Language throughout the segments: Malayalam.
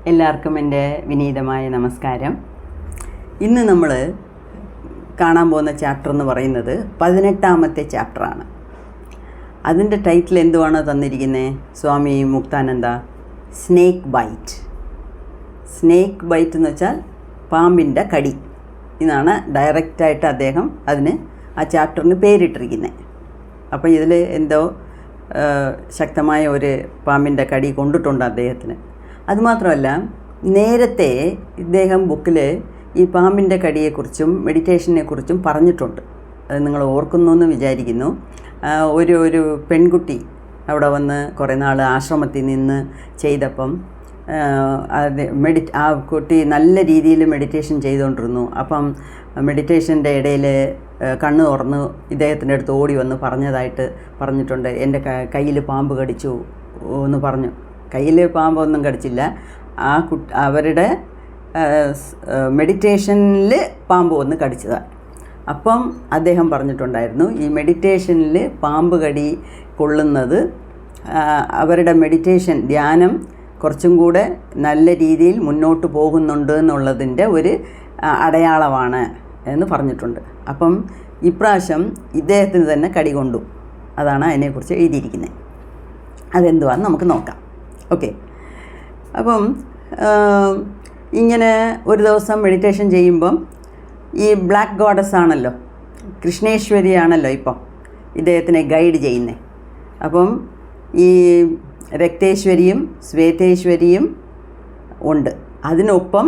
എല്ലാവർക്കും എൻ്റെ വിനീതമായ നമസ്കാരം. ഇന്ന് നമ്മൾ കാണാൻ പോകുന്ന ചാപ്റ്റർ എന്ന് പറയുന്നത് 18ാമത്തെ ചാപ്റ്ററാണ്. അതിൻ്റെ ടൈറ്റിൽ എന്തുവാണ് തന്നിരിക്കുന്നത്? Swami Muktananda snake bite. Snake bite എന്ന് വെച്ചാൽ പാമ്പിൻ്റെ കടി എന്നാണ് ഡയറക്റ്റായിട്ട് അദ്ദേഹം ആ ചാപ്റ്ററിന് പേരിട്ടിരിക്കുന്നത്. അപ്പോൾ ഇതിൽ എന്തോ ശക്തമായ ഒരു പാമ്പിൻ്റെ കടി കൊണ്ടിട്ടുണ്ട് അദ്ദേഹത്തിന്. അതുമാത്രമല്ല, നേരത്തെ ഇദ്ദേഹം ബുക്കിൽ ഈ പാമ്പിൻ്റെ കടിയെക്കുറിച്ചും മെഡിറ്റേഷനെക്കുറിച്ചും പറഞ്ഞിട്ടുണ്ട്. അത് നിങ്ങൾ ഓർക്കുന്നു എന്ന് വിചാരിക്കുന്നു. ഒരു പെൺകുട്ടി അവിടെ വന്ന് കുറേ നാൾ ആശ്രമത്തിൽ നിന്ന് ചെയ്തപ്പം ആ കുട്ടി നല്ല രീതിയിൽ മെഡിറ്റേഷൻ ചെയ്തുകൊണ്ടിരുന്നു. അപ്പം മെഡിറ്റേഷൻ്റെ ഇടയിൽ കണ്ണ് തുറന്ന് ഇദ്ദേഹത്തിൻ്റെ അടുത്ത് ഓടി വന്ന് പറഞ്ഞിട്ടുണ്ട്, എൻ്റെ കയ്യിൽ പാമ്പ് കടിച്ചു എന്ന് പറഞ്ഞു. കയ്യിൽ പാമ്പൊന്നും കടിച്ചില്ല, അവരുടെ മെഡിറ്റേഷനിൽ പാമ്പ് വന്ന് കടിച്ചതാണ്. അപ്പം അദ്ദേഹം പറഞ്ഞിട്ടുണ്ടായിരുന്നു, ഈ മെഡിറ്റേഷനിൽ പാമ്പ് കടി കൊള്ളുന്നത് അവരുടെ മെഡിറ്റേഷൻ ധ്യാനം കുറച്ചും കൂടെ നല്ല രീതിയിൽ മുന്നോട്ട് പോകുന്നുണ്ട് എന്നുള്ളതിൻ്റെ ഒരു അടയാളമാണ് എന്ന് പറഞ്ഞിട്ടുണ്ട്. അപ്പം ഇപ്രാവശ്യം ഇദ്ദേഹത്തിന് തന്നെ കടി കൊണ്ടു. അതാണ് അതിനെക്കുറിച്ച് എഴുതിയിരിക്കുന്നത്. അതെന്തുവാന്ന് നമുക്ക് നോക്കാം. ഓക്കെ. അപ്പം ഇങ്ങനെ ഒരു ദിവസം മെഡിറ്റേഷൻ ചെയ്യുമ്പം ഈ ബ്ലാക്ക് ഗോഡസ് ആണല്ലോ, കൃഷ്ണേശ്വരിയാണല്ലോ ഇപ്പം ഇദ്ദേഹത്തിനെ ഗൈഡ് ചെയ്യുന്നത്. അപ്പം ഈ രക്തേശ്വരിയും ശ്വേതേശ്വരിയും ഉണ്ട്, അതിനൊപ്പം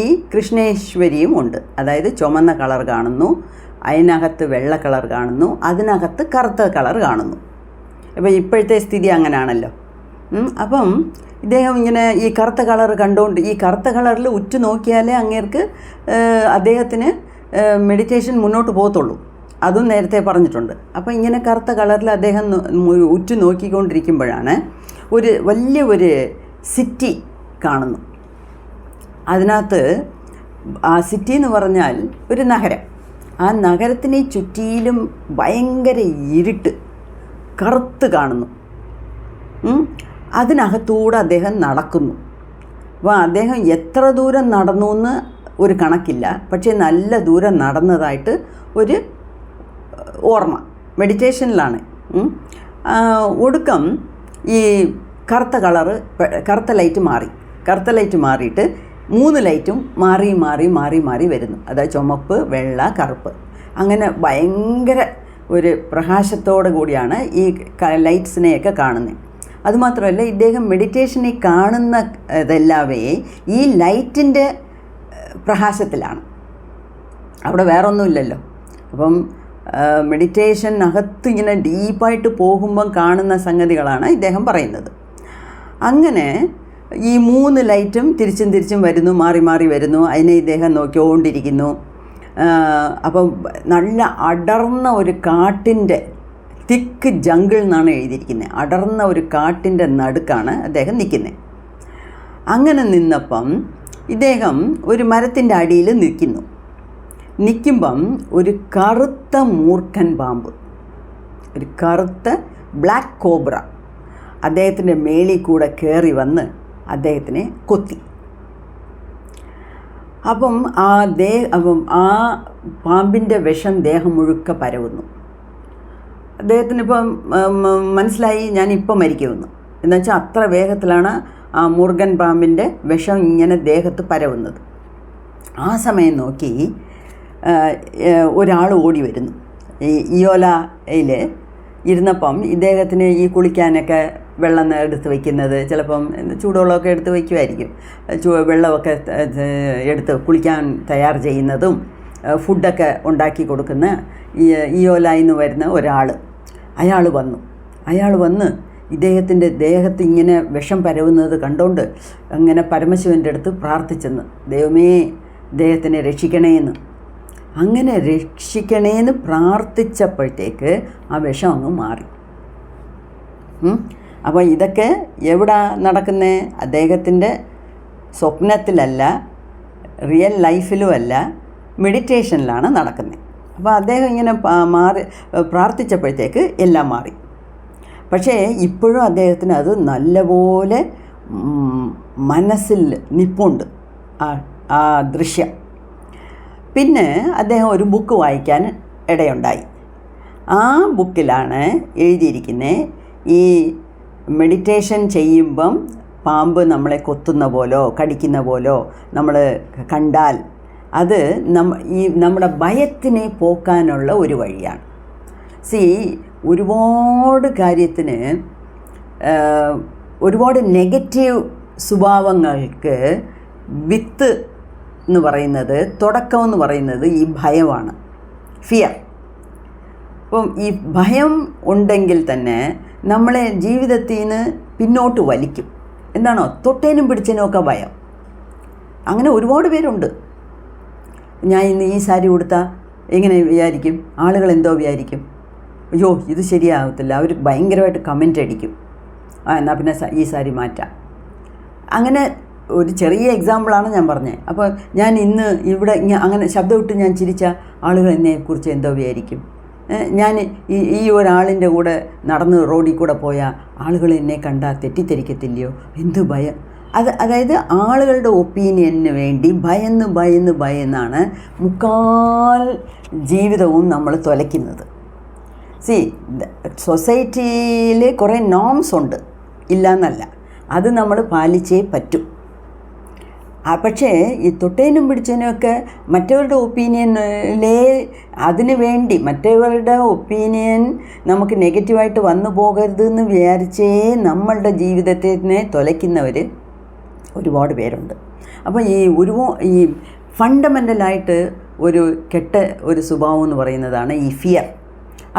ഈ കൃഷ്ണേശ്വരിയും ഉണ്ട്. അതായത് ചുമന്ന കളർ കാണുന്നു, അതിനകത്ത് വെള്ള കളർ കാണുന്നു, അതിനകത്ത് കറുത്ത കളർ കാണുന്നു. അപ്പോൾ ഇപ്പോഴത്തെ സ്ഥിതി അങ്ങനെയാണല്ലോ. അപ്പം ഇദ്ദേഹം ഇങ്ങനെ ഈ കറുത്ത കളർ കണ്ടുകൊണ്ട്, ഈ കറുത്ത കളറിൽ ഉറ്റു നോക്കിയാലേ അദ്ദേഹത്തിന് മെഡിറ്റേഷൻ മുന്നോട്ട് പോകത്തുള്ളൂ. അതും നേരത്തെ പറഞ്ഞിട്ടുണ്ട്. അപ്പോൾ ഇങ്ങനെ കറുത്ത കളറിൽ അദ്ദേഹം ഉറ്റു നോക്കിക്കൊണ്ടിരിക്കുമ്പോഴാണ് ഒരു വലിയ സിറ്റി കാണുന്നു. അതിനകത്ത് ആ സിറ്റി എന്ന് പറഞ്ഞാൽ ഒരു നഗരം. ആ നഗരത്തിനെ ചുറ്റിയിലും ഭയങ്കര ഇരുട്ട്, കറുത്ത് കാണുന്നു. അതിനകത്തൂടെ അദ്ദേഹം നടക്കുന്നു. അപ്പോൾ അദ്ദേഹം എത്ര ദൂരം നടന്നു എന്ന് ഒരു കണക്കില്ല, പക്ഷേ നല്ല ദൂരം നടന്നതായിട്ട് ഒരു ഓർമ്മ. മെഡിറ്റേഷനിലാണ്. ഒടുക്കം ഈ കറുത്ത ലൈറ്റ് മാറിയിട്ട് 3 ലൈറ്റും മാറി വരുന്നു. അതായത് ചുമപ്പ്, വെള്ള, കറുപ്പ്, അങ്ങനെ ഭയങ്കര ഒരു പ്രകാശത്തോടു കൂടിയാണ് ഈ ലൈറ്റ്സിനെയൊക്കെ കാണുന്നത്. അതുമാത്രമല്ല, ഇദ്ദേഹം മെഡിറ്റേഷനെ കാണുന്ന ഇതെല്ലാവേ ഈ ലൈറ്റിൻ്റെ പ്രകാശത്തിലാണ്. അവിടെ വേറൊന്നുമില്ലല്ലോ. അപ്പം മെഡിറ്റേഷനകത്ത് ഇങ്ങനെ ഡീപ്പായിട്ട് പോകുമ്പം കാണുന്ന സംഗതികളാണ് ഇദ്ദേഹം പറയുന്നത്. അങ്ങനെ ഈ 3 ലൈറ്റും തിരിച്ചും വരുന്നു, മാറി വരുന്നു. അതിനെ ഇദ്ദേഹം നോക്കിക്കൊണ്ടിരിക്കുന്നു. അപ്പം നല്ല അടർന്ന ഒരു കാട്ടിൻ്റെ തിക്ക് ജംഗിൾ എന്നാണ് എഴുതിയിരിക്കുന്നത്. അടർന്ന ഒരു കാട്ടിൻ്റെ നടുക്കാണ് അദ്ദേഹം നിൽക്കുന്നത്. അങ്ങനെ നിന്നപ്പം ഇദ്ദേഹം ഒരു മരത്തിൻ്റെ അടിയിൽ നിൽക്കുമ്പം ഒരു കറുത്ത മൂർഖൻ പാമ്പ്, ഒരു കറുത്ത ബ്ലാക്ക് കോബ്ര അദ്ദേഹത്തിൻ്റെ മേളിൽ കൂടെ കയറി വന്ന് അദ്ദേഹത്തിനെ കൊത്തി. അപ്പം ആ പാമ്പിൻ്റെ വിഷം ദേഹം മുഴുക്ക പരവുന്നു. അദ്ദേഹത്തിനിപ്പം മനസ്സിലായി, ഞാനിപ്പം മരിക്കുമെന്ന്. എന്നുവെച്ചാൽ അത്ര വേഗത്തിലാണ് ആ മൂർഖൻ പാമ്പിൻ്റെ വിഷം ഇങ്ങനെ ദേഹത്ത് പരവുന്നത്. ആ സമയം നോക്കി ഒരാൾ ഓടി വരുന്നു. ഈ ഇയോലയിൽ ഇരുന്നപ്പം ഇദ്ദേഹത്തിന് ഈ കുളിക്കാനൊക്കെ വെള്ളം എടുത്ത് വയ്ക്കുന്നത്, ചിലപ്പം ചൂടുവെള്ളമൊക്കെ എടുത്ത് വയ്ക്കുമായിരിക്കും. വെള്ളമൊക്കെ എടുത്ത് കുളിക്കാൻ തയ്യാർ ചെയ്യുന്നതും ഫുഡൊക്കെ ഉണ്ടാക്കി കൊടുക്കുന്ന ഇയോലയിൽ നിന്ന് വരുന്ന അയാൾ വന്ന് ഇദ്ദേഹത്തിൻ്റെ ദേഹത്ത് ഇങ്ങനെ വിഷം പരവുന്നത് കണ്ടുകൊണ്ട് അങ്ങനെ പരമശിവൻ്റെ അടുത്ത് പ്രാർത്ഥിച്ചെന്ന്, ദൈവമേ ഇദ്ദേഹത്തിനെ രക്ഷിക്കണേന്ന്. അങ്ങനെ രക്ഷിക്കണേന്ന് പ്രാർത്ഥിച്ചപ്പോഴത്തേക്ക് ആ വിഷം അങ്ങ് മാറി. അപ്പോൾ ഇതൊക്കെ എവിടെ നടക്കുന്നത്? അദ്ദേഹത്തിൻ്റെ സ്വപ്നത്തിലല്ല, റിയൽ ലൈഫിലുമല്ല, മെഡിറ്റേഷനിലാണ് നടക്കുന്നത്. അപ്പോൾ അദ്ദേഹം ഇങ്ങനെ പ്രാർത്ഥിച്ചപ്പോഴത്തേക്ക് എല്ലാം മാറി. പക്ഷേ ഇപ്പോഴും അദ്ദേഹത്തിന് അത് നല്ലപോലെ മനസ്സിൽ നിപ്പുണ്ട് ആ ദൃശ്യം. പിന്നെ അദ്ദേഹം ഒരു ബുക്ക് വായിക്കാൻ ഇടയുണ്ടായി. ആ ബുക്കിലാണ് എഴുതിയിരിക്കുന്നത്, ഈ മെഡിറ്റേഷൻ ചെയ്യുമ്പം പാമ്പ് നമ്മളെ കൊത്തുന്ന പോലോ കടിക്കുന്ന പോലോ നമ്മൾ കണ്ടാൽ അത് നമ്മുടെ ഭയത്തിനെ പോക്കാനുള്ള ഒരു വഴിയാണ്. ഒരുപാട് കാര്യത്തിന് ഒരുപാട് നെഗറ്റീവ് സ്വഭാവങ്ങൾക്ക് വിത്ത് എന്ന് പറയുന്നത്, തുടക്കം എന്ന് പറയുന്നത് ഈ ഭയമാണ്, ഫിയർ. അപ്പം ഈ ഭയം ഉണ്ടെങ്കിൽ തന്നെ നമ്മളെ ജീവിതത്തിൽ നിന്ന് പിന്നോട്ട് വലിക്കും. എന്താണോ തൊട്ടേനും പിടിച്ചേനും ഒക്കെ ഭയം. അങ്ങനെ ഒരുപാട് പേരുണ്ട്. ഞാൻ ഇന്ന് ഈ സാരി ഉടുത്താൽ എങ്ങനെ വിചാരിക്കും, ആളുകൾ എന്തോ വിചാരിക്കും, അയ്യോ ഇത് ശരിയാകത്തില്ല, അവർ ഭയങ്കരമായിട്ട് കമൻ്റ് അടിക്കും, എന്നാൽ പിന്നെ ഈ സാരി മാറ്റാം. അങ്ങനെ ഒരു ചെറിയ എക്സാമ്പിളാണ് ഞാൻ പറഞ്ഞത്. അപ്പോൾ ഞാൻ ഇന്ന് ഇവിടെ അങ്ങനെ ശബ്ദമിട്ട് ഞാൻ ചിരിച്ച ആളുകൾ എന്നെക്കുറിച്ച് എന്തോ വിചാരിക്കും. ഞാൻ ഈ ഒരാളിൻ്റെ കൂടെ നടന്ന് റോഡിൽ കൂടെ പോയാൽ ആളുകൾ എന്നെ കണ്ടാൽ തെറ്റിദ്ധരിക്കത്തില്ലയോ, എന്ത് ഭയം. അതായത് ആളുകളുടെ ഒപ്പീനിയന് വേണ്ടി ഭയന്നാണ് മുക്കാൽ ജീവിതവും നമ്മൾ തുലയ്ക്കുന്നത്. സൊസൈറ്റിയിൽ കുറേ നോംസ് ഉണ്ട്, ഇല്ലയെന്നല്ല, അത് നമ്മൾ പാലിച്ചേ പറ്റും. പക്ഷേ ഈ തൊട്ടേനും പിടിച്ചതിനൊക്കെ മറ്റവരുടെ ഒപ്പീനിയനിലേ അതിനു വേണ്ടി മറ്റവരുടെ ഒപ്പീനിയൻ നമുക്ക് നെഗറ്റീവായിട്ട് വന്നു പോകരുതെന്ന് വിചാരിച്ചേ നമ്മളുടെ ജീവിതത്തിനെ തുലയ്ക്കുന്നവർ ഒരുപാട് പേരുണ്ട്. അപ്പോൾ ഈ ഫണ്ടമെൻ്റലായിട്ട് ഒരു കെട്ട ഒരു സ്വഭാവം എന്ന് പറയുന്നതാണ് ഈ ഫിയർ.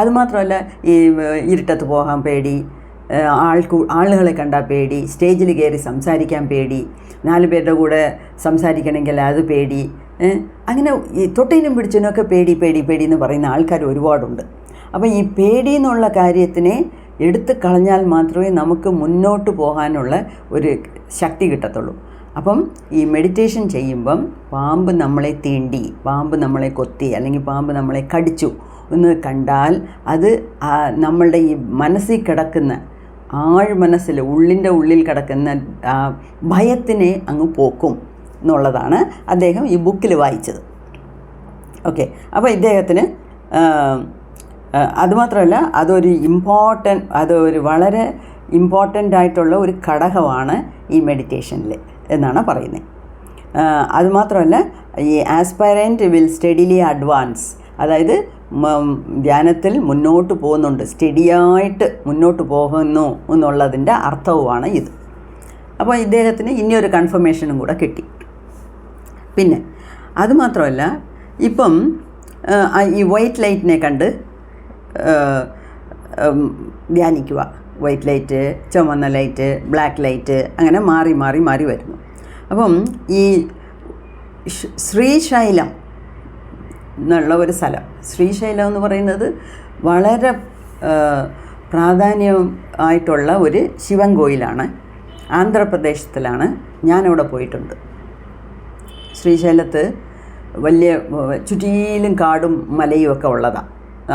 അതുമാത്രമല്ല, ഈ ഇരുട്ടത്ത് പോകാൻ പേടി, ആളുകളെ കണ്ടാൽ പേടി, സ്റ്റേജിൽ കയറി സംസാരിക്കാൻ പേടി, 4 പേരുടെ കൂടെ സംസാരിക്കണമെങ്കിൽ അത് പേടി, അങ്ങനെ ഈ തൊട്ടേനും പിടിച്ചതിനൊക്കെ പേടി എന്ന് പറയുന്ന ആൾക്കാർ ഒരുപാടുണ്ട്. അപ്പോൾ ഈ പേടി എന്നുള്ള കാര്യത്തിനെ എടുത്തു കളഞ്ഞാൽ മാത്രമേ നമുക്ക് മുന്നോട്ട് പോകാനുള്ള ഒരു ശക്തി കിട്ടത്തുള്ളൂ. അപ്പം ഈ മെഡിറ്റേഷൻ ചെയ്യുമ്പം പാമ്പ് നമ്മളെ തീണ്ടി, പാമ്പ് നമ്മളെ കൊത്തി, അല്ലെങ്കിൽ പാമ്പ് നമ്മളെ കടിച്ചു എന്ന് കണ്ടാൽ അത് നമ്മളുടെ ഈ മനസ്സിൽ കിടക്കുന്ന മനസ്സിൽ ഉള്ളിൽ കിടക്കുന്ന ഭയത്തിനെ അങ്ങ് പോക്കും എന്നുള്ളതാണ് അദ്ദേഹം ഈ ബുക്കിൽ വായിച്ചത്. ഓക്കെ, അപ്പോൾ ഇദ്ദേഹത്തിന് അതുമാത്രമല്ല, അതൊരു വളരെ ഇമ്പോർട്ടൻ്റ് ആയിട്ടുള്ള ഒരു ഘടകമാണ് ഈ മെഡിറ്റേഷനിൽ എന്നാണ് പറയുന്നത്. അതുമാത്രമല്ല, ഈ ആസ്പൈറൻറ്റ് വിൽ സ്റ്റഡിലി അഡ്വാൻസ്, അതായത് ധ്യാനത്തിൽ മുന്നോട്ട് പോകുന്നുണ്ട്, സ്റ്റഡിയായിട്ട് മുന്നോട്ട് പോകുന്നു എന്നുള്ളതിൻ്റെ അർത്ഥവുമാണ് ഇത്. അപ്പോൾ ഇദ്ദേഹത്തിന് ഇനിയൊരു കൺഫർമേഷനും കൂടെ കിട്ടി. പിന്നെ അതുമാത്രമല്ല, ഇപ്പം ഈ വൈറ്റ് ലൈറ്റിനെ കണ്ട് ധ്യാനിക്കുക. വൈറ്റ് ലൈറ്റ്, ചുവന്ന ലൈറ്റ്, ബ്ലാക്ക് ലൈറ്റ്, അങ്ങനെ മാറി വരുന്നു. അപ്പം ഈ ശ്രീശൈലം എന്നുള്ള ഒരു സ്ഥലം, ശ്രീശൈലം എന്ന് പറയുന്നത് വളരെ പ്രാധാന്യം ആയിട്ടുള്ള ഒരു ശിവൻ കോയിലാണ്. ആന്ധ്രാപ്രദേശത്തിലാണ്. ഞാനവിടെ പോയിട്ടുണ്ട്. ശ്രീശൈലത്ത് വലിയ ചുറ്റിലും കാടും മലയും ഒക്കെ ഉള്ളതാണ്.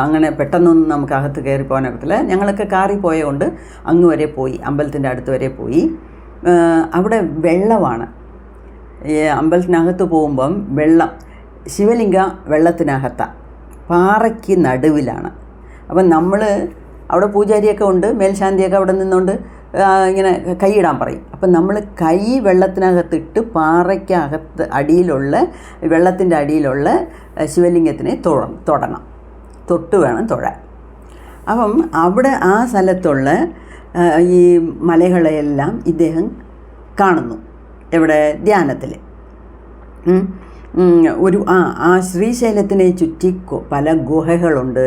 അങ്ങനെ പെട്ടെന്നൊന്നും നമുക്ക് അകത്ത് കയറി പോകാനൊക്കത്തില്ല. ഞങ്ങളൊക്കെ കാറിൽ പോയതുകൊണ്ട് അങ്ങ് വരെ പോയി, അമ്പലത്തിൻ്റെ അടുത്ത് വരെ പോയി. അവിടെ വെള്ളമാണ്. ഈ അമ്പലത്തിനകത്ത് പോകുമ്പം വെള്ളം, ശിവലിംഗ വെള്ളത്തിനകത്താണ്, പാറയ്ക്ക് നടുവിലാണ്. അപ്പം നമ്മൾ അവിടെ പൂജാരിയൊക്കെ ഉണ്ട്, മേൽശാന്തിയൊക്കെ അവിടെ നിന്നുകൊണ്ട് ഇങ്ങനെ കൈയിടാൻ പറയും. അപ്പം നമ്മൾ കൈ വെള്ളത്തിനകത്തിട്ട് പാറയ്ക്കകത്ത് വെള്ളത്തിൻ്റെ അടിയിലുള്ള ശിവലിംഗത്തിനെ തൊടണം, തൊട്ട് വേണം തൊഴാൻ. അപ്പം അവിടെ ആ സ്ഥലത്തുള്ള ഈ മലകളെയെല്ലാം ഇദ്ദേഹം കാണുന്നു. എവിടെ? ധ്യാനത്തിൽ. ആ ശ്രീശൈലത്തിനെ ചുറ്റി പല ഗുഹകളുണ്ട്.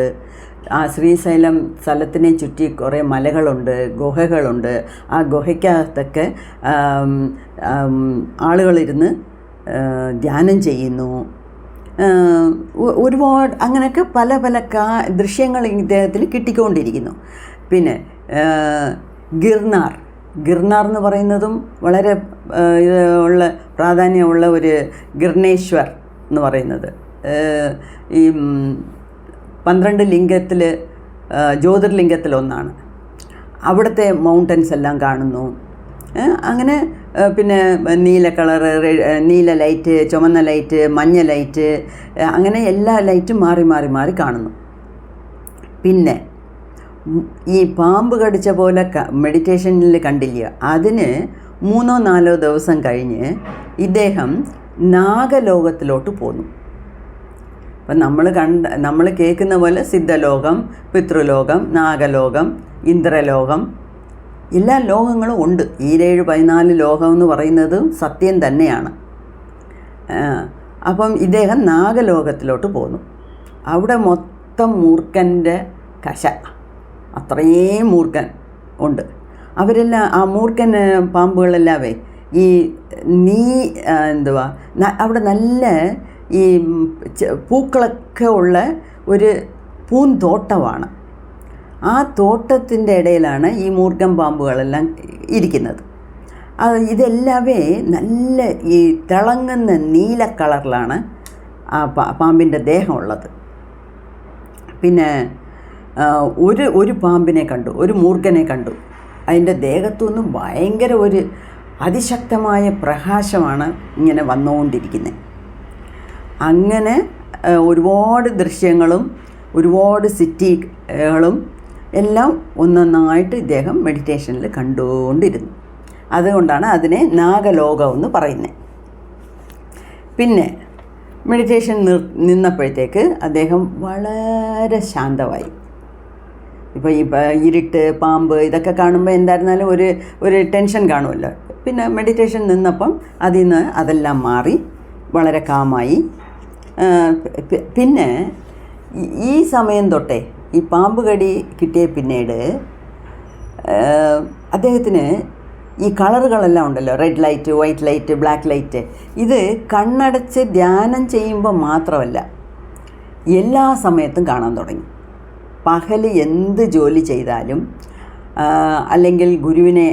ആ ശ്രീശൈലം സ്ഥലത്തിനെ ചുറ്റി കുറേ മലകളുണ്ട്, ഗുഹകളുണ്ട്. ആ ഗുഹയ്ക്കകത്തൊക്കെ ആളുകളിരുന്ന് ധ്യാനം ചെയ്യുന്നു. ഒരുപാട് അങ്ങനെയൊക്കെ പല ദൃശ്യങ്ങൾ ഇദ്ദേഹത്തിന് കിട്ടിക്കൊണ്ടിരിക്കുന്നു. പിന്നെ ഗിർനാർ എന്ന് പറയുന്നതും വളരെ ഉള്ള പ്രാധാന്യമുള്ള ഒരു ഗിർണേശ്വർ എന്ന് പറയുന്നത് ഈ 12 ലിംഗത്തിൽ ജ്യോതിർലിംഗത്തിലൊന്നാണ്. അവിടുത്തെ മൗണ്ടൻസ് എല്ലാം കാണുന്നു. അങ്ങനെ പിന്നെ നീല കളറ്, നീല ലൈറ്റ്, ചുമന്ന ലൈറ്റ്, മഞ്ഞ ലൈറ്റ്, അങ്ങനെ എല്ലാ ലൈറ്റും മാറി മാറി മാറി കാണുന്നു. പിന്നെ ഈ പാമ്പ് കടിച്ച പോലെ മെഡിറ്റേഷനിൽ കണ്ടില്ല, അതിന് 3-4 ദിവസം കഴിഞ്ഞ് ഇദ്ദേഹം നാഗലോകത്തിലോട്ട് പോന്നു. അപ്പം നമ്മൾ കേൾക്കുന്ന പോലെ സിദ്ധലോകം, പിതൃലോകം, നാഗലോകം, ഇന്ദ്രലോകം, എല്ലാ ലോകങ്ങളും ഉണ്ട്. ഈ 7-14 ലോകം എന്ന് പറയുന്നത് സത്യം തന്നെയാണ്. അപ്പം ഇദ്ദേഹം നാഗലോകത്തിലോട്ട് പോന്നു. അവിടെ മൊത്തം മൂർഖൻ്റെ കശ, അത്രയും മൂർഖൻ ഉണ്ട്. അവരെല്ലാം ആ മൂർഖൻ പാമ്പുകളെല്ലാവേ ഈ അവിടെ നല്ല ഈ പൂക്കളൊക്കെ ഉള്ള ഒരു പൂന്തോട്ടമാണ്. ആ തോട്ടത്തിൻ്റെ ഇടയിലാണ് ഈ മൂർഖൻ പാമ്പുകളെല്ലാം ഇരിക്കുന്നത്. ഇതെല്ലാവേ നല്ല ഈ തിളങ്ങുന്ന നീല കളറിലാണ് ആ പാമ്പിൻ്റെ ദേഹമുള്ളത്. പിന്നെ ഒരു പാമ്പിനെ കണ്ടു, ഒരു മൂർഖനെ കണ്ടു. അതിൻ്റെ ദേഹത്തുനിന്നും ഭയങ്കര ഒരു അതിശക്തമായ പ്രകാശമാണ് ഇങ്ങനെ വന്നുകൊണ്ടിരിക്കുന്നത്. അങ്ങനെ ഒരുപാട് ദൃശ്യങ്ങളും ഒരുപാട് സിറ്റികളും എല്ലാം ഒന്നൊന്നായിട്ട് ഇദ്ദേഹം മെഡിറ്റേഷനിൽ കണ്ടുകൊണ്ടിരുന്നു. അതുകൊണ്ടാണ് അതിനെ നാഗലോകം എന്ന് പറയുന്നത്. പിന്നെ മെഡിറ്റേഷൻ നിന്നപ്പോഴത്തേക്ക് അദ്ദേഹം വളരെ ശാന്തമായി. ഇപ്പോൾ ഇരുട്ട്, പാമ്പ് ഇതൊക്കെ കാണുമ്പോൾ എന്തായിരുന്നാലും ഒരു ടെൻഷൻ കാണുമല്ലോ. പിന്നെ മെഡിറ്റേഷൻ നിന്നപ്പം അതിൽ നിന്ന് അതെല്ലാം മാറി വളരെ കാമായി. പിന്നെ ഈ സമയം തൊട്ടേ ഈ പാമ്പ് കടി കിട്ടിയ പിന്നീട് അദ്ദേഹത്തിന് ഈ കളറുകളെല്ലാം ഉണ്ടല്ലോ, red light, white light, black light, ഇത് കണ്ണടച്ച് ധ്യാനം ചെയ്യുമ്പോൾ മാത്രമല്ല എല്ലാ സമയത്തും കാണാൻ തുടങ്ങി. പകൽ എന്ത് ജോലി ചെയ്താലും അല്ലെങ്കിൽ ഗുരുവിനെ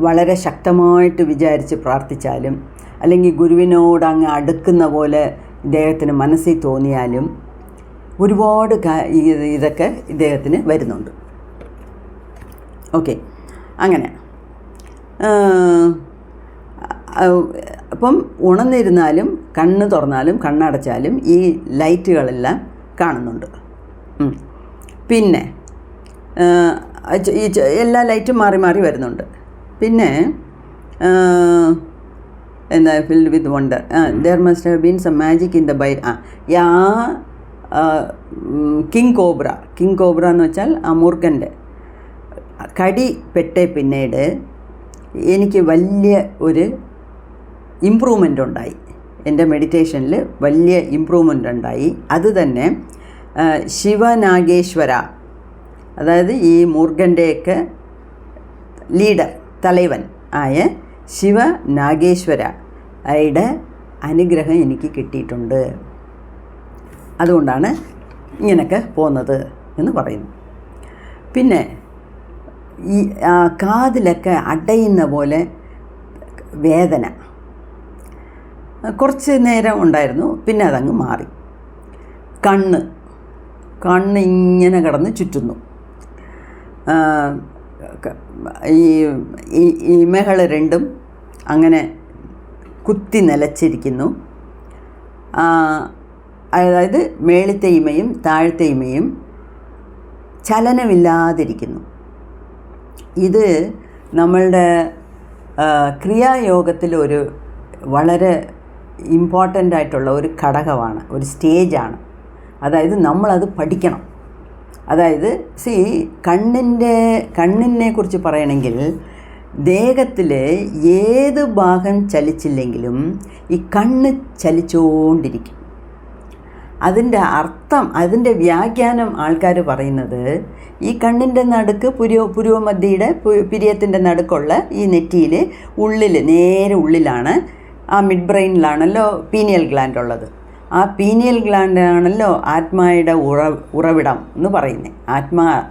വളരെ ശക്തമായിട്ട് വിചാരിച്ച് പ്രാർത്ഥിച്ചാലും അല്ലെങ്കിൽ ഗുരുവിനോട് അങ്ങ് അടുക്കുന്ന പോലെ ഇദ്ദേഹത്തിന് മനസ്സിൽ തോന്നിയാലും ഒരുപാട് ഇതൊക്കെ ഇദ്ദേഹത്തിന് വരുന്നുണ്ട്. ഓക്കെ, അങ്ങനെ അപ്പം ഉണർന്നിരുന്നാലും കണ്ണ് തുറന്നാലും കണ്ണടച്ചാലും ഈ ലൈറ്റുകളെല്ലാം കാണുന്നുണ്ട്. പിന്നെ ഈ എല്ലാ ലൈറ്റും മാറി മാറി വരുന്നുണ്ട്. പിന്നെ എന്താ, filled with wonder, there must have been some magic in the by. King cobra എന്ന് വെച്ചാൽ ആ മൂർഖൻ്റെ കടി പെട്ടേ പിന്നീട് എനിക്ക് വലിയ ഒരു ഇമ്പ്രൂവ്മെൻ്റ് ഉണ്ടായി. എൻ്റെ മെഡിറ്റേഷനിൽ വലിയ ഇമ്പ്രൂവ്മെൻ്റ് ഉണ്ടായി. അത് തന്നെ ശിവനാഗേശ്വര, അതായത് ഈ മൂർഖൻ്റെയൊക്കെ ലീഡർ, തലവൻ ആയ ശിവനാഗേശ്വരയുടെ അനുഗ്രഹം എനിക്ക് കിട്ടിയിട്ടുണ്ട്. അതുകൊണ്ടാണ് ഇങ്ങനെയൊക്കെ പോകുന്നത് എന്ന് പറയുന്നു. പിന്നെ ഈ കാതിലൊക്കെ അടയുന്ന പോലെ വേദന കുറച്ച് നേരം ഉണ്ടായിരുന്നു. പിന്നെ അതങ്ങ് മാറി. കണ്ണ് ഇങ്ങനെ കിടന്ന് ചുറ്റുന്നു. ഈ ഇമകൾ രണ്ടും അങ്ങനെ കുത്തി നിലച്ചിരിക്കുന്നു. അതായത് മേളിത്തെ ഇമയും താഴത്തെ ഇമയും ചലനമില്ലാതിരിക്കുന്നു. ഇത് നമ്മളുടെ ക്രിയായോഗത്തിൽ ഒരു വളരെ ഇമ്പോർട്ടൻ്റ് ആയിട്ടുള്ള ഒരു ഘടകമാണ്, ഒരു സ്റ്റേജാണ്. അതായത് നമ്മളത് പഠിക്കണം. അതായത് കണ്ണിനെ കുറിച്ച് പറയണമെങ്കിൽ ദേഹത്തിൽ ഏത് ഭാഗം ചലിച്ചില്ലെങ്കിലും ഈ കണ്ണ് ചലിച്ചുകൊണ്ടിരിക്കും. അതിൻ്റെ അർത്ഥം, അതിൻ്റെ വ്യാഖ്യാനം ആൾക്കാർ പറയുന്നത് ഈ കണ്ണിൻ്റെ നടുക്ക് പുരുവമധ്യയുടെ പിരിയത്തിൻ്റെ നടുക്കുള്ള ഈ നെറ്റിയിൽ ഉള്ളിൽ, നേരെ ഉള്ളിലാണ്, ആ മിഡ് ബ്രെയിനിലാണല്ലോ പീനിയൽ ഗ്ലാൻഡ് ഉള്ളത്. ആ പീനിയൽ ഗ്ലാൻഡാണല്ലോ ആത്മായുടെ ഉറവിടം എന്ന് പറയുന്നത്.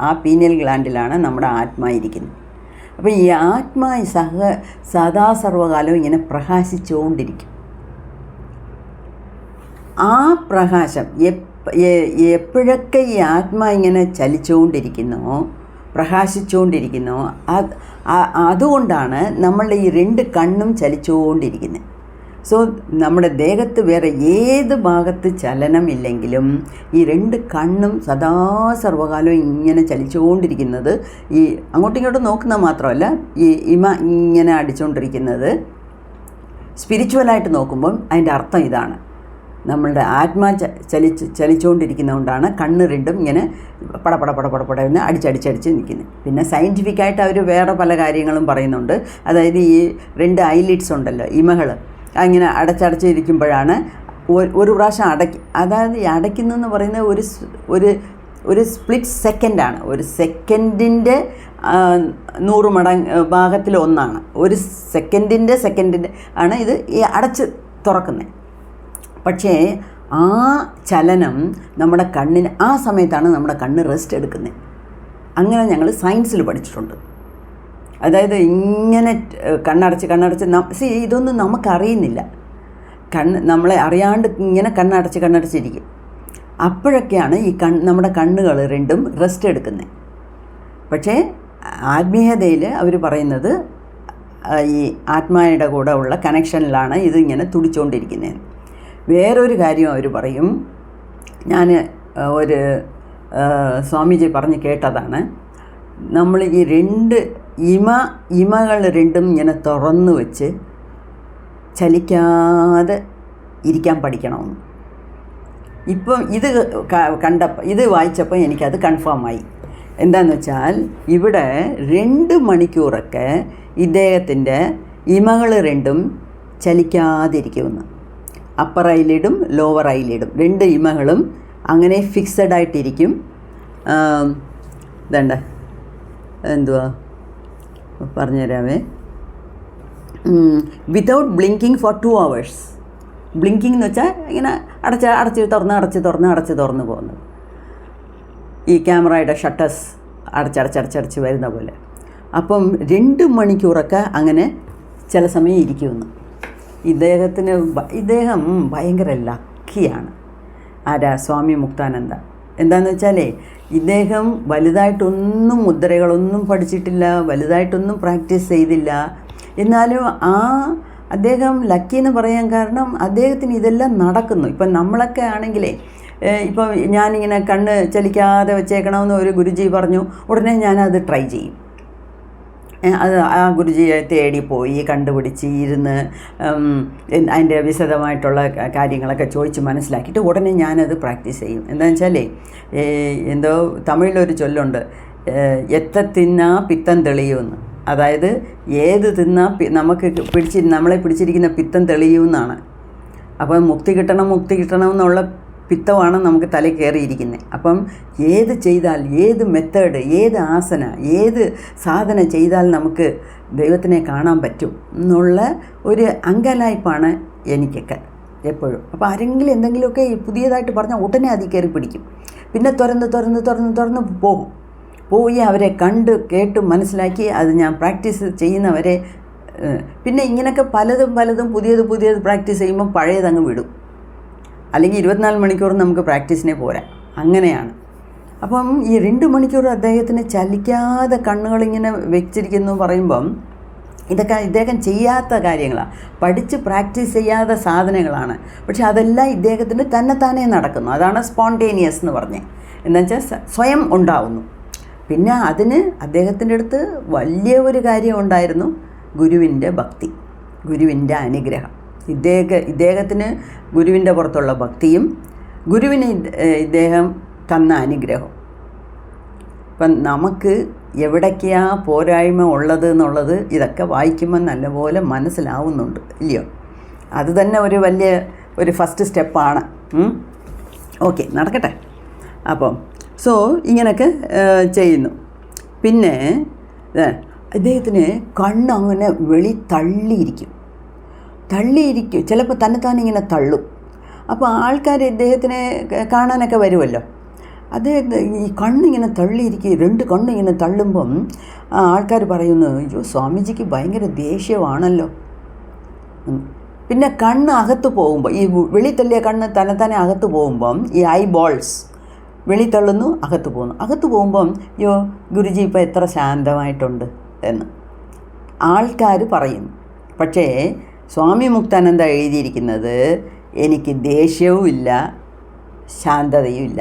ആ പീനിയൽ ഗ്ലാൻഡിലാണ് നമ്മുടെ ആത്മാ ഇരിക്കുന്നത്. അപ്പോൾ ഈ ആത്മാ സദാ സർവകാലവും ഇങ്ങനെ പ്രകാശിച്ചുകൊണ്ടിരിക്കും. ആ പ്രകാശം എപ്പോഴൊക്കെ ഈ ആത്മാ ഇങ്ങനെ ചലിച്ചുകൊണ്ടിരിക്കുന്നോ പ്രകാശിച്ചുകൊണ്ടിരിക്കുന്നു. അതുകൊണ്ടാണ് നമ്മളുടെ ഈ 2 കണ്ണും ചലിച്ചുകൊണ്ടിരിക്കുന്നത്. സോ നമ്മുടെ ദേഹത്ത് വേറെ ഏത് ഭാഗത്ത് ചലനമില്ലെങ്കിലും ഈ 2 കണ്ണും സദാ സർവ്വകാലം ഇങ്ങനെ ചലിച്ചുകൊണ്ടിരിക്കുന്നത്, ഈ അങ്ങോട്ടും ഇങ്ങോട്ടും നോക്കുന്നത് മാത്രമല്ല, ഈ ഇമ ഇങ്ങനെ അടിച്ചുകൊണ്ടിരിക്കുന്നത്. സ്പിരിച്വലായിട്ട് നോക്കുമ്പം അതിൻ്റെ അർത്ഥം ഇതാണ്, നമ്മളുടെ ആത്മാ ചലിച്ചുകൊണ്ടിരിക്കുന്നതുകൊണ്ടാണ് കണ്ണ് 2ഉം ഇങ്ങനെ പടപട എന്ന് അടിച്ചടിച്ചടിച്ച് നിൽക്കുന്നത്. പിന്നെ സയൻറ്റിഫിക്കായിട്ട് അവർ വേറെ പല കാര്യങ്ങളും പറയുന്നുണ്ട്. അതായത് ഈ 2 ഐലിഡ്സ് ഉണ്ടല്ലോ, ഇമകൾ, അങ്ങനെ അടച്ചടച്ചിരിക്കുമ്പോഴാണ് ഒരു പ്രാവശ്യം അതായത് ഈ അടയ്ക്കുന്നതെന്ന് പറയുന്നത് ഒരു സ്പ്ലിറ്റ് സെക്കൻഡാണ്. ഒരു സെക്കൻഡിൻ്റെ 100 മടങ്ങ് ഭാഗത്തിലൊന്നാണ്. ഒരു സെക്കൻഡിൻ്റെ ആണ് ഇത് ഈ അടച്ച് തുറക്കുന്നത്. പക്ഷേ ആ ചലനം നമ്മുടെ കണ്ണിന് ആ സമയത്താണ് നമ്മുടെ കണ്ണ് റെസ്റ്റ് എടുക്കുന്നത്. അങ്ങനെ ഞങ്ങൾ സയൻസിൽ പഠിച്ചിട്ടുണ്ട്. അതായത് ഇങ്ങനെ കണ്ണടച്ച് ഇതൊന്നും നമുക്കറിയുന്നില്ല. നമ്മളെ അറിയാണ്ട് ഇങ്ങനെ കണ്ണടച്ചിരിക്കും. അപ്പോഴൊക്കെയാണ് ഈ നമ്മുടെ കണ്ണുകൾ 2ഉം റെസ്റ്റ് എടുക്കുന്നത്. പക്ഷേ ആത്മീയതയിൽ അവർ പറയുന്നത് ഈ ആത്മായുടെ കൂടെ ഉള്ള കണക്ഷനിലാണ് ഇതിങ്ങനെ തുടിച്ചുകൊണ്ടിരിക്കുന്നത്. വേറൊരു കാര്യം അവർ പറയും, ഞാൻ ഒരു സ്വാമിജി പറഞ്ഞ് കേട്ടതാണ്, നമ്മൾ ഈ 2 ഇമകൾ 2ഉം ഇങ്ങനെ തുറന്നു വെച്ച് ചലിക്കാതെ ഇരിക്കാൻ പഠിക്കണമെന്ന്. ഇപ്പം ഇത് വായിച്ചപ്പോൾ എനിക്കത് കൺഫേമായി. എന്താണെന്ന് വെച്ചാൽ ഇവിടെ 2 മണിക്കൂറൊക്കെ ഇദ്ദേഹത്തിൻ്റെ ഇമകൾ 2ഉം ചലിക്കാതിരിക്കുമെന്ന്. അപ്പർ ഐലിഡും ലോവർ ഐലിഡും 2 ഇമകളും അങ്ങനെ ഫിക്സഡ് ആയിട്ടിരിക്കും. എന്തുവാ പറഞ്ഞുതരാമേ, without blinking for 2 hours. Blinking എന്ന് വെച്ചാൽ ഇങ്ങനെ അടച്ച് തുറന്ന് പോകുന്നത്. ഈ ക്യാമറയുടെ ഷട്ടേഴ്സ് അടച്ചടച്ച് വരുന്ന പോലെ. അപ്പം 2 മണിക്കൂറൊക്കെ അങ്ങനെ ചില സമയം ഇരിക്കുമെന്ന്. ഇദ്ദേഹം ഭയങ്കര ലക്കിയാണ്. ആരാ? സ്വാമി മുക്താനന്ദ. എന്താണെന്ന് വെച്ചാലേ, ഇദ്ദേഹം വലുതായിട്ടൊന്നും മുദ്രകളൊന്നും പഠിച്ചിട്ടില്ല, വലുതായിട്ടൊന്നും പ്രാക്ടീസ് ചെയ്തില്ല. എന്നാലും അദ്ദേഹം ലക്കി എന്ന് പറയാൻ കാരണം അദ്ദേഹത്തിന് ഇതെല്ലാം നടക്കുന്നു. ഇപ്പം നമ്മളൊക്കെ ആണെങ്കിലേ, ഇപ്പം ഞാനിങ്ങനെ കണ്ണ് ചലിക്കാതെ വെച്ചേക്കണമെന്ന് ഒരു ഗുരുജി പറഞ്ഞു, ഉടനെ ഞാനത് ട്രൈ ചെയ്യും. അത് ആ ഗുരുജിയെ തേടി പോയി കണ്ടുപിടിച്ച് ഇരുന്ന് അതിൻ്റെ വിശദമായിട്ടുള്ള കാര്യങ്ങളൊക്കെ ചോദിച്ച് മനസ്സിലാക്കിയിട്ട് ഉടനെ ഞാനത് പ്രാക്ടീസ് ചെയ്യും. എന്താണെന്ന് വെച്ചാലേ, എന്തോ തമിഴിലൊരു ചൊല്ലുണ്ട്, എത്ര തിന്നാ പിത്തം തെളിയുമെന്ന്. അതായത് ഏത് തിന്നാ നമ്മളെ പിടിച്ചിരിക്കുന്ന പിത്തം തെളിയുമെന്നാണ്. അപ്പം മുക്തി കിട്ടണം എന്നുള്ള പിത്തമാണ് നമുക്ക് തല കയറിയിരിക്കുന്നത്. അപ്പം ഏത് ചെയ്താൽ, ഏത് മെത്തേഡ്, ഏത് ആസന, ഏത് സാധന ചെയ്താൽ നമുക്ക് ദൈവത്തിനെ കാണാൻ പറ്റും എന്നുള്ള ഒരു അങ്കലായ്പാണ് എനിക്കൊക്കെ എപ്പോഴും. അപ്പോൾ ആരെങ്കിലും എന്തെങ്കിലുമൊക്കെ പുതിയതായിട്ട് പറഞ്ഞാൽ ഉടനെ അതിൽ കയറി പിടിക്കും. പിന്നെ തുറന്ന് പോയി അവരെ കണ്ട് കേട്ട് മനസ്സിലാക്കി അത് ഞാൻ പ്രാക്ടീസ് ചെയ്യുന്നവരെ. പിന്നെ ഇങ്ങനെയൊക്കെ പലതും പുതിയത് പ്രാക്ടീസ് ചെയ്യുമ്പോൾ പഴയതങ്ങ് വിടും. അല്ലെങ്കിൽ 24 മണിക്കൂർ നമുക്ക് പ്രാക്ടീസിനെ പോരാ. അങ്ങനെയാണ്. അപ്പം ഈ 2 മണിക്കൂർ അദ്ദേഹത്തിന് ചലിക്കാതെ കണ്ണുകളിങ്ങനെ വെച്ചിരിക്കുന്നു പറയുമ്പം ഇതൊക്കെ ഇദ്ദേഹം ചെയ്യാത്ത കാര്യങ്ങളാണ്, പഠിച്ച് പ്രാക്ടീസ് ചെയ്യാത്ത സാധനങ്ങളാണ്. പക്ഷെ അതെല്ലാം ഇദ്ദേഹത്തിന് തന്നെത്താനേ നടക്കുന്നു. അതാണ് സ്പോണ്ടേനിയസ് എന്ന് പറഞ്ഞത്. എന്നുവെച്ചാൽ സ്വയം ഉണ്ടാവുന്നു. പിന്നെ അതിന് അദ്ദേഹത്തിൻ്റെ അടുത്ത് വലിയ ഒരു കാര്യം ഉണ്ടായിരുന്നു, ഗുരുവിൻ്റെ ഭക്തി, ഗുരുവിൻ്റെ അനുഗ്രഹം. ഇദ്ദേഹത്തിന് ഗുരുവിൻ്റെ പുറത്തുള്ള ഭക്തിയും ഗുരുവിന് ഇദ്ദേഹം തന്ന അനുഗ്രഹം. ഇപ്പം നമുക്ക് എവിടേക്കാണ് പോരായ്മ ഉള്ളത് എന്നുള്ളത് ഇതൊക്കെ വായിക്കുമ്പോൾ നല്ലപോലെ മനസ്സിലാവുന്നുണ്ട്, ഇല്ലയോ? അത് തന്നെ ഒരു ഫസ്റ്റ് സ്റ്റെപ്പാണ്. ഓക്കെ, നടക്കട്ടെ. അപ്പം ഇങ്ങനെയൊക്കെ ചെയ്യുന്നു. പിന്നെ ഇദ്ദേഹത്തിന് കണ്ണങ്ങനെ തള്ളിയിരിക്കും. ചിലപ്പോൾ തന്നെത്താനെ ഇങ്ങനെ തള്ളും. അപ്പോൾ ആൾക്കാർ ഇദ്ദേഹത്തിനെ കാണാനൊക്കെ വരുമല്ലോ. ഈ കണ്ണിങ്ങനെ തള്ളിയിരിക്കും. 2 കണ്ണിങ്ങനെ തള്ളുമ്പം ആൾക്കാർ പറയുന്നു, അയ്യോ സ്വാമിജിക്ക് ഭയങ്കര ദേഷ്യമാണല്ലോ. പിന്നെ കണ്ണ് അകത്ത് പോകുമ്പോൾ, ഈ തള്ളിയ കണ്ണ് തന്നെത്താനെ അകത്ത് പോകുമ്പം ഈ ഐ ബോൾസ് വെളിത്തള്ളുന്നു, അകത്ത് പോകുന്നു. അകത്ത് പോകുമ്പം യോ ഗുരുജി ഇപ്പോൾ എത്ര ശാന്തമായിട്ടുണ്ട് എന്ന് ആൾക്കാർ പറയുന്നു. പക്ഷേ സ്വാമി മുക്താനന്ദ എഴുതിയിരിക്കുന്നത് എനിക്ക് ദേഷ്യവും ഇല്ല, ശാന്തതയും ഇല്ല,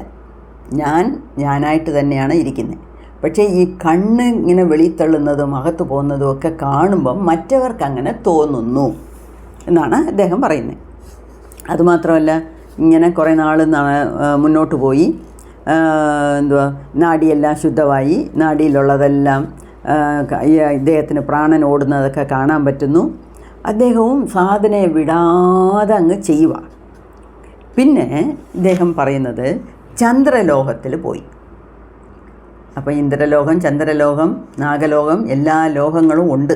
ഞാനായിട്ട് തന്നെയാണ് ഇരിക്കുന്നത്. പക്ഷേ ഈ കണ്ണ് ഇങ്ങനെ വെളിത്തള്ളുന്നതും അകത്ത് പോകുന്നതും ഒക്കെ കാണുമ്പം മറ്റവർക്ക് അങ്ങനെ തോന്നുന്നു എന്നാണ് അദ്ദേഹം പറയുന്നത്. അതുമാത്രമല്ല, ഇങ്ങനെ കുറേ നാൾ മുന്നോട്ട് പോയി നാഡിയെല്ലാം ശുദ്ധമായി, നാഡിയിലുള്ളതെല്ലാം ഇദ്ദേഹത്തിന് പ്രാണൻ ഓടുന്നതൊക്കെ കാണാൻ പറ്റുന്നു. അദ്ദേഹവും സാധനയെ വിടാതെ അങ്ങ് ചെയ്യുക. പിന്നെ ഇദ്ദേഹം പറയുന്നത് ചന്ദ്രലോകത്തിൽ പോയി. അപ്പോൾ ഇന്ദ്രലോകം, ചന്ദ്രലോകം, നാഗലോകം എല്ലാ ലോകങ്ങളും ഉണ്ട്,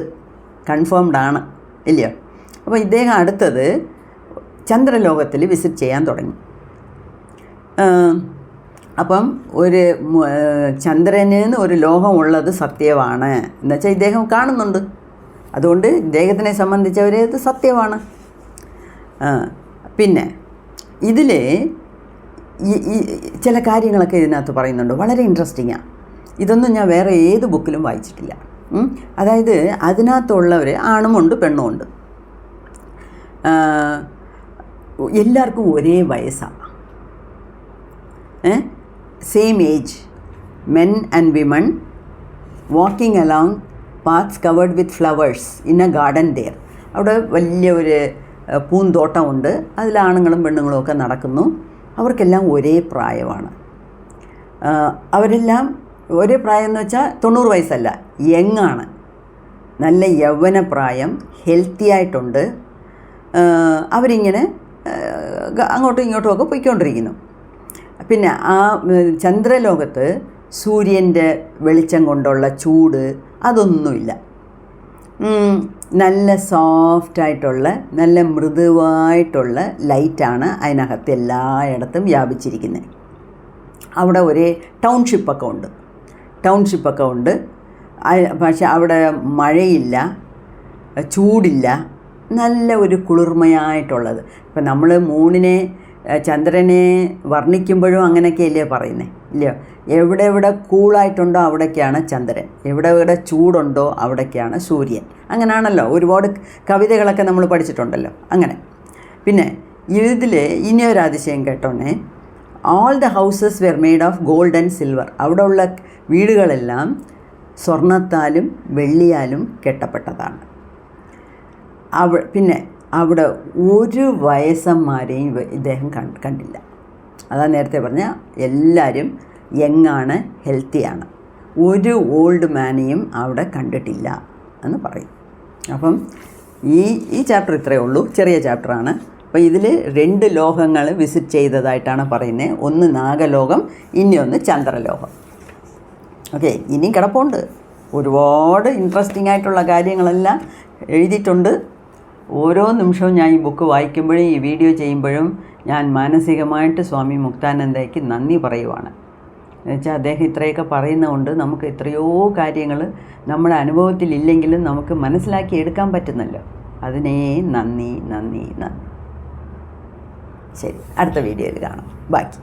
കൺഫേംഡ് ആണ്, ഇല്ലയോ? അപ്പോൾ ഇദ്ദേഹം അടുത്തത് ചന്ദ്രലോകത്തിൽ വിസിറ്റ് ചെയ്യാൻ തുടങ്ങി. അപ്പം ഒരു ചന്ദ്രന് ഒരു ലോകമുള്ളത് സത്യമാണ് എന്നുവെച്ചാൽ ഇദ്ദേഹം കാണുന്നുണ്ട്. അതുകൊണ്ട് ഇദ്ദേഹത്തിനെ സംബന്ധിച്ചവരെ ഇത് സത്യമാണ്. പിന്നെ ഇതിൽ ഈ ചില കാര്യങ്ങളൊക്കെ ഇതിനകത്ത് പറയുന്നുണ്ട്, വളരെ ഇൻട്രസ്റ്റിങ്ങാണ്. ഇതൊന്നും ഞാൻ വേറെ ഏത് ബുക്കിലും വായിച്ചിട്ടില്ല. അതായത് അതിനകത്തുള്ളവർ ആണുമുണ്ട് പെണ്ണുമുണ്ട്, എല്ലാവർക്കും ഒരേ വയസ്സാണ്, same age, men and women walking along paths covered with flowers in a garden there. അവിടെ വലിയ ഒരു പൂന്തോട്ടമുണ്ട്, അതിലാണുങ്ങളും പെണ്ണുങ്ങളും ഒക്കെ നടക്കുന്നു. അവർക്കെല്ലാം ഒരേ പ്രായമാണ്. അവരെല്ലാം ഒരേ പ്രായം എന്ന് വെച്ചാൽ 90 വയസ്സല്ല, യങ്ങാണ്, നല്ല യൗവനപ്രായം, ഹെൽത്തി ആയിട്ടുണ്ട്. അവരിങ്ങനെ അങ്ങോട്ടും ഇങ്ങോട്ടും ഒക്കെ പോയിക്കൊണ്ടിരിക്കുന്നു. പിന്നെ ആ ചന്ദ്രലോകത്ത് സൂര്യൻ്റെ വെളിച്ചം കൊണ്ടുള്ള ചൂട് അതൊന്നുമില്ല. നല്ല സോഫ്റ്റായിട്ടുള്ള, നല്ല മൃദുവായിട്ടുള്ള ലൈറ്റാണ് അതിനകത്ത് എല്ലായിടത്തും വ്യാപിച്ചിരിക്കുന്നത്. അവിടെ ഒരേ ടൗൺഷിപ്പൊക്കെ ഉണ്ട്. പക്ഷെ അവിടെ മഴയില്ല, ചൂടില്ല, നല്ല ഒരു കുളിർമയായിട്ടുള്ളത്. ഇപ്പം നമ്മൾ മൂണിനെ ചന്ദ്രനെ വർണ്ണിക്കുമ്പോഴും അങ്ങനെയൊക്കെയല്ലേ പറയുന്നത്, ഇല്ലയോ? എവിടെ കൂളായിട്ടുണ്ടോ അവിടേക്കാണ് ചന്ദ്രൻ, എവിടെ ചൂടുണ്ടോ അവിടേക്കാണ് സൂര്യൻ. അങ്ങനെയാണല്ലോ, ഒരുപാട് കവിതകളൊക്കെ നമ്മൾ പഠിച്ചിട്ടുണ്ടല്ലോ. അങ്ങനെ പിന്നെ ഇതിൽ ഇനിയൊരു അതിശയം കേട്ടോണേ, all the houses were made of gold and silver. അവിടെ ഉള്ള വീടുകളെല്ലാം സ്വർണത്താലും വെള്ളിയാലും കെട്ടപ്പെട്ടതാണ്. പിന്നെ അവിടെ ഒരു വയസ്സന്മാരെയും ഇദ്ദേഹം കണ്ടില്ല. അതാ നേരത്തെ പറഞ്ഞ എല്ലാവരും യങ്ങാണ്, ഹെൽത്തിയാണ്. ഒരു ഓൾഡ് മാനെയും അവിടെ കണ്ടിട്ടില്ല എന്ന് പറയും. അപ്പം ഈ ചാപ്റ്റർ ഇത്രയേ ഉള്ളൂ, ചെറിയ ചാപ്റ്ററാണ്. അപ്പോൾ ഇതിൽ 2 ലോകങ്ങൾ വിസിറ്റ് ചെയ്തതായിട്ടാണ് പറയുന്നത്. ഒന്ന് നാഗലോകം, ഇനിയൊന്ന് ചന്ദ്രലോകം. ഓക്കെ, ഇനിയും കിടപ്പുണ്ട്, ഒരുപാട് ഇൻട്രസ്റ്റിംഗ് ആയിട്ടുള്ള കാര്യങ്ങളെല്ലാം എഴുതിയിട്ടുണ്ട്. ഓരോ നിമിഷവും ഞാൻ ഈ ബുക്ക് വായിക്കുമ്പോഴും ഈ വീഡിയോ ചെയ്യുമ്പോഴും ഞാൻ മാനസികമായിട്ട് സ്വാമി മുക്താനന്ദയ്ക്ക് നന്ദി പറയുവാണ്. എന്നുവെച്ചാൽ അദ്ദേഹം ഇത്രയൊക്കെ പറയുന്നതുകൊണ്ട് നമുക്ക് എത്രയോ കാര്യങ്ങൾ നമ്മുടെ അനുഭവത്തിലില്ലെങ്കിലും നമുക്ക് മനസ്സിലാക്കി എടുക്കാൻ പറ്റുന്നല്ലോ. അതിനേ നന്ദി. ശരി, അടുത്ത വീഡിയോയിൽ കാണാം. ബാക്കി.